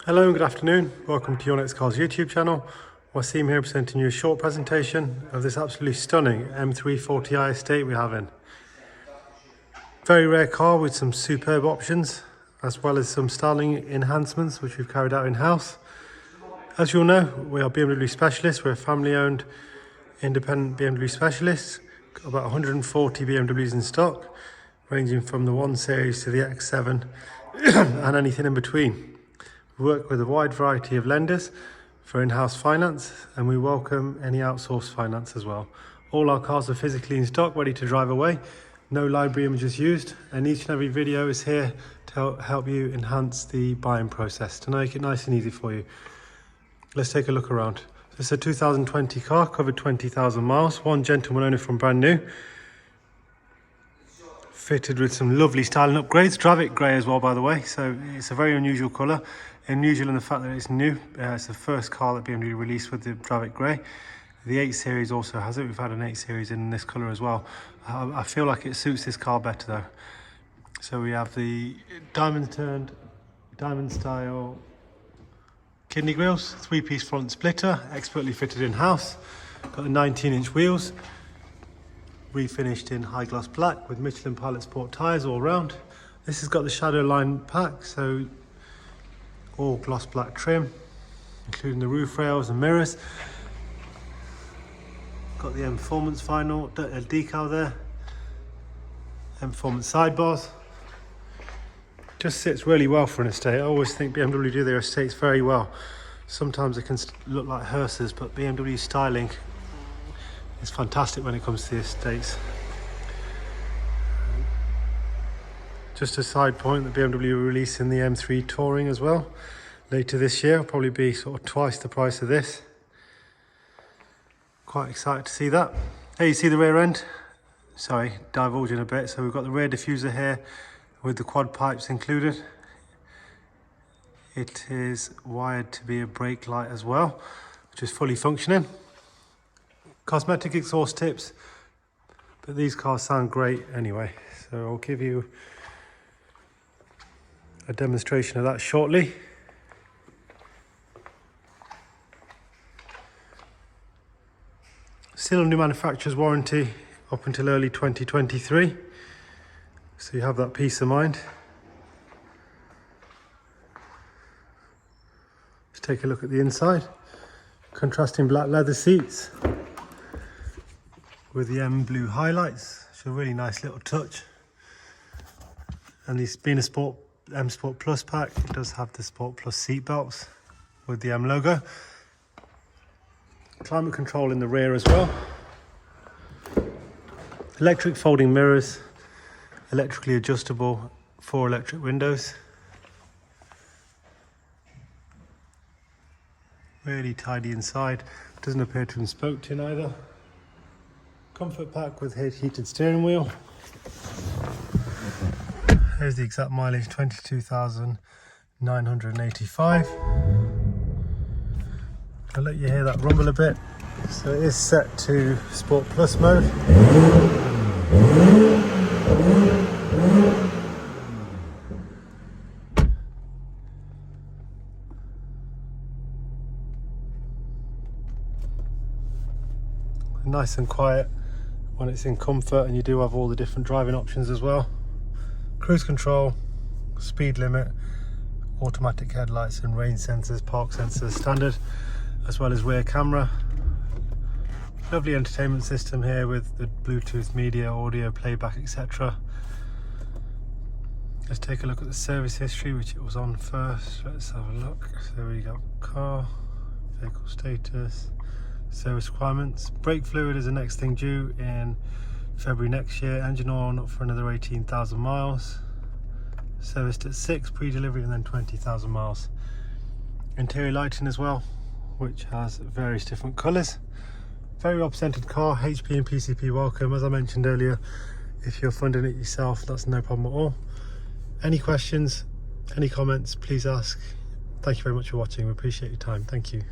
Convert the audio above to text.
Hello and good afternoon. Welcome to Your Next Car's YouTube channel. Wasim here presenting you a short presentation of this absolutely stunning M340i estate we have in. Very rare car with some superb options as well as some styling enhancements which we've carried out in-house. As you all know, we are BMW specialists. We're a family-owned independent BMW specialist. Got about 140 BMWs in stock, ranging from the 1 Series to the X7 and anything in between. We work with a wide variety of lenders for in-house finance, and we welcome any outsourced finance as well. All our cars are physically in stock, ready to drive away. No library images used, and each and every video is here to help you enhance the buying process, to make it nice and easy for you. Let's take a look around. This is a 2020 car, covered 20,000 miles, one gentleman owner from brand new. Fitted with some lovely styling upgrades, Dravic grey as well, by the way, so it's a very unusual colour. Unusual in the fact that it's new. It's the first car that BMW released with the Dravic grey. The 8 Series also has it. We've had an 8 Series in this colour as well. I feel like it suits this car better though. So we have the diamond turned, diamond style kidney grills, 3-piece front splitter, expertly fitted in-house. Got the 19-inch wheels, refinished in high gloss black with Michelin Pilot Sport tyres all round. This has got the shadow line pack, so all gloss black trim, including the roof rails and mirrors. Got the M Performance final decal there, M Performance sidebars. Just sits really well for an estate. I always think BMW do their estates very well. Sometimes it can look like hearses, but BMW styling is fantastic when it comes to the estates. Just a side point, that BMW are releasing the M3 Touring as well later this year. It'll probably be sort of twice the price of this. Quite excited to see that. Here you see the rear end. Sorry, divulging a bit. So we've got the rear diffuser here with the quad pipes included. It is wired to be a brake light as well, which is fully functioning. Cosmetic exhaust tips, but these cars sound great anyway. So I'll give you a demonstration of that shortly. Still under manufacturer's warranty up until early 2023, so you have that peace of mind. Let's take a look at the inside. Contrasting black leather seats with the M blue highlights. It's a really nice little touch. And these being a M Sport Plus pack, it does have the Sport Plus seat belts with the M logo. Climate control in the rear as well. Electric folding mirrors, electrically adjustable 4 electric windows. Really tidy inside. Doesn't appear to have been spoke in either. Comfort pack with heated steering wheel. Here's the exact mileage, 22,985. I'll let you hear that rumble a bit. So it is set to Sport Plus mode. Nice and quiet when it's in comfort, and you do have all the different driving options as well. Cruise control, speed limit, automatic headlights and rain sensors, park sensors standard, as well as rear camera. Lovely entertainment system here with the Bluetooth media, audio, playback, etc. Let's take a look at the service history, which it was on first. Let's have a look. So we got car, vehicle status, service requirements. Brake fluid is the next thing due in February next year. Engine oil not for another 18,000 miles. Serviced at 6 pre-delivery and then 20,000 miles. Interior lighting as well, which has various different colours. Very represented car, HP and PCP welcome. As I mentioned earlier, if you're funding it yourself, that's no problem at all. Any questions, any comments, please ask. Thank you very much for watching. We appreciate your time. Thank you.